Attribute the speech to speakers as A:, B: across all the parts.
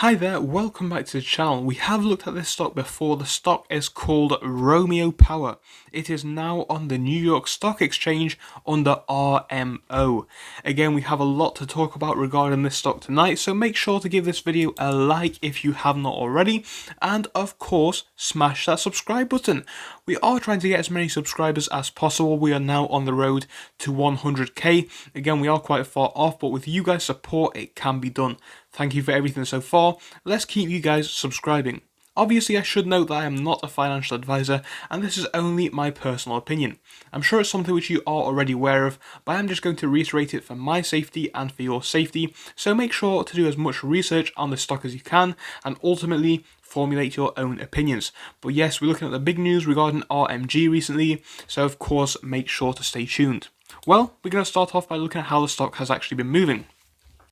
A: Hi there, welcome back to the channel. We have looked at this stock before. The stock is called Romeo Power. It is now on the New York Stock Exchange under RMO. Again, we have a lot to talk about regarding this stock tonight, so make sure to give this video a like if you have not already, and of course, smash that subscribe button. We are trying to get as many subscribers as possible. We are now on the road to 100k. Again, we are quite far off, but with you guys' support, it can be done. Thank you for everything so far. Let's keep you guys subscribing. Obviously, I should note that I am not a financial advisor, and this is only my personal opinion. I'm sure it's something which you are already aware of, but I'm just going to reiterate it for my safety and for your safety, so make sure to do as much research on the stock as you can, and ultimately formulate your own opinions. But yes, we're looking at the big news regarding RMG recently, so of course, make sure to stay tuned. Well, we're going to start off by looking at how the stock has actually been moving.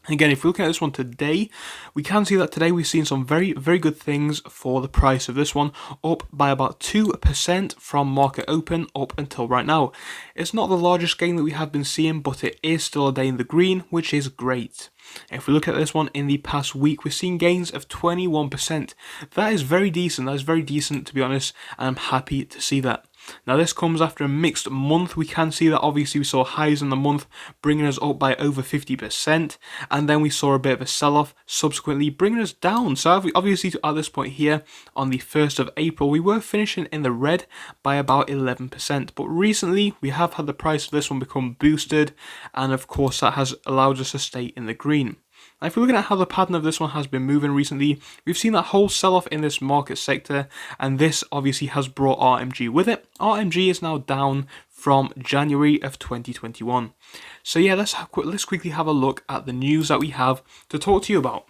A: Again, if we look at this one today, we can see that today we've seen some very good things for the price of this one, up by about 2% from market open up until right now. It's not the largest gain that we have been seeing, but it is still a day in the green, which is great. If we look at this one in the past week, we've seen gains of 21%. That is very decent. That is very decent, to be honest, and I'm happy to see that. Now this comes after a mixed month. We can see that obviously we saw highs in the month bringing us up by over 50%, and then we saw a bit of a sell-off subsequently bringing us down. So obviously at this point here on the 1st of April we were finishing in the red by about 11%, but recently we have had the price of this one become boosted, and of course that has allowed us to stay in the green. Now, if we're looking at how the pattern of this one has been moving recently, we've seen that whole sell-off in this market sector, and this obviously has brought RMG with it. RMG is now down from January of 2021. So yeah, let's quickly have a look at the news that we have to talk to you about.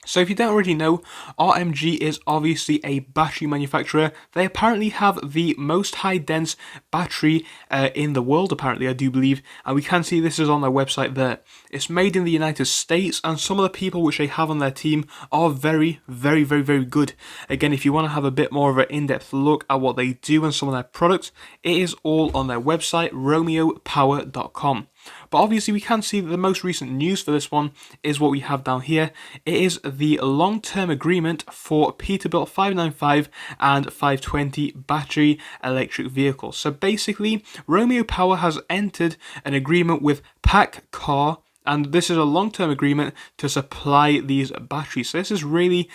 A: So if you don't already know, RMG is obviously a battery manufacturer. They apparently have the most high dense battery in the world, apparently, I do believe. And we can see this is on their website there. It's made in the United States, and some of the people which they have on their team are very good. Again, if you want to have a bit more of an in-depth look at what they do and some of their products, it is all on their website, romeopower.com. But obviously we can see that the most recent news for this one is what we have down here. It is the long-term agreement for Peterbilt 595 and 520 battery electric vehicles. So basically, Romeo Power has entered an agreement with PACCAR, and this is a long-term agreement to supply these batteries. So this is really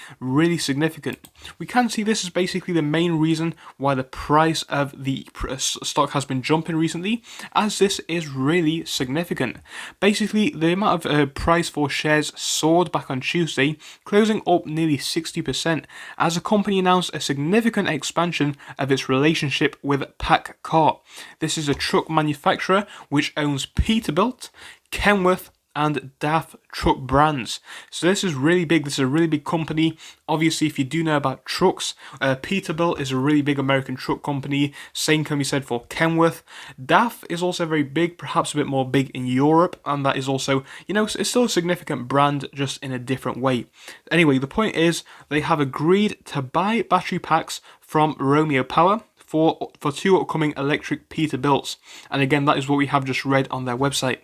A: significant. We can see this is basically the main reason why the price of the stock has been jumping recently, as this is really significant. Basically, the amount of price for shares soared back on Tuesday, closing up nearly 60%, as the company announced a significant expansion of its relationship with PACCAR. This is a truck manufacturer which owns Peterbilt, Kenworth, and DAF truck brands. So this is really big. This is a really big company. Obviously, if you do know about trucks, Peterbilt is a really big American truck company. Same can be said for Kenworth. DAF is also very big, perhaps a bit more big in Europe, and that is also, it's still a significant brand, just in a different way. Anyway, the point is they have agreed to buy battery packs from Romeo Power for 2 upcoming electric Peterbilts. And again, that is what we have just read on their website.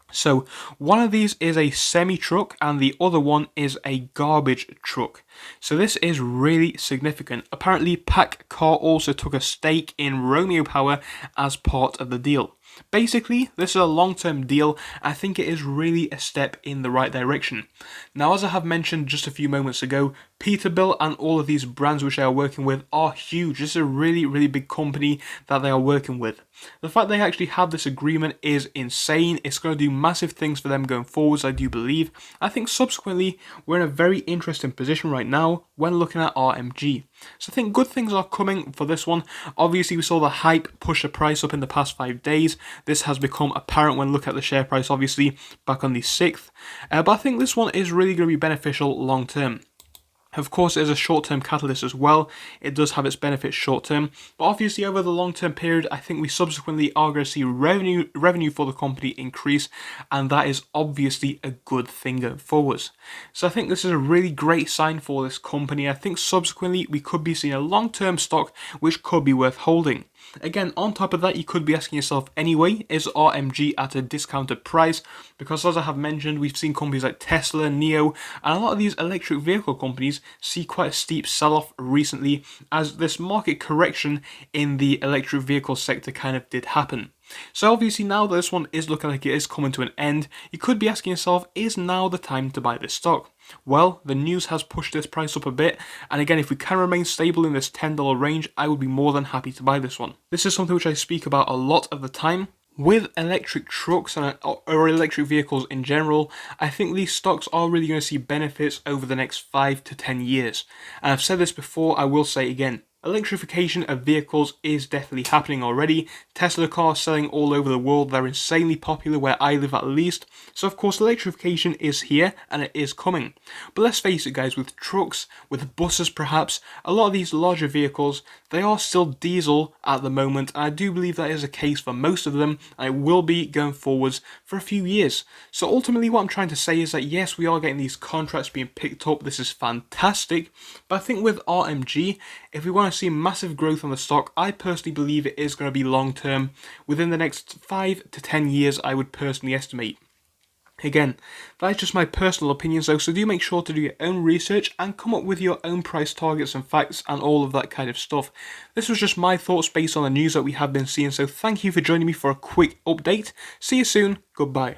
A: So one of these is a semi-truck and the other one is a garbage truck. So this is really significant. Apparently PACCAR also took a stake in Romeo Power as part of the deal. Basically, this is a long-term deal. I think it is really a step in the right direction. Now, as I have mentioned just a few moments ago, Peterbilt and all of these brands which they are working with are huge. This is a really big company that they are working with. The fact they actually have this agreement is insane. It's going to do massive things for them going forwards, I do believe. I think subsequently, we're in a very interesting position right now when looking at RMG. So I think good things are coming for this one. Obviously, we saw the hype push the price up in the past 5 days. This has become apparent when looking at the share price, obviously, back on the 6th. But I think this one is really going to be beneficial long term. Of course, it is a short-term catalyst as well. It does have its benefits short-term, but obviously over the long-term period, I think we subsequently are going to see revenue for the company increase, and that is obviously a good thing going forwards. So I think this is a really great sign for this company. I think subsequently we could be seeing a long-term stock which could be worth holding. Again, on top of that, you could be asking yourself anyway, is RMG at a discounted price? Because as I have mentioned, we've seen companies like Tesla, NIO, and a lot of these electric vehicle companies see quite a steep sell-off recently as this market correction in the electric vehicle sector kind of did happen. So obviously now that this one is looking like it is coming to an end, you could be asking yourself, is now the time to buy this stock? Well, the news has pushed this price up a bit, and again, if we can remain stable in this $10 range, I would be more than happy to buy this one. This is something which I speak about a lot of the time. With electric trucks or electric vehicles in general, I think these stocks are really going to see benefits over the next 5 to 10 years. And I've said this before, I will say again. Electrification of vehicles is definitely happening already. Tesla cars selling all over the world, they're insanely popular where I live at least. So of course electrification is here and it is coming. But let's face it guys, with trucks, with buses perhaps, a lot of these larger vehicles, they are still diesel at the moment, and I do believe that is a case for most of them, and it will be going forwards for a few years. So ultimately what I'm trying to say is that yes, we are getting these contracts being picked up, this is fantastic, but I think with RMG, if we want to see massive growth on the stock, I personally believe it is going to be long term, within the next 5 to 10 years I would personally estimate. Again, that's just my personal opinions though, so do make sure to do your own research and come up with your own price targets and facts and all of that kind of stuff. This was just my thoughts based on the news that we have been seeing, so thank you for joining me for a quick update. See you soon, goodbye.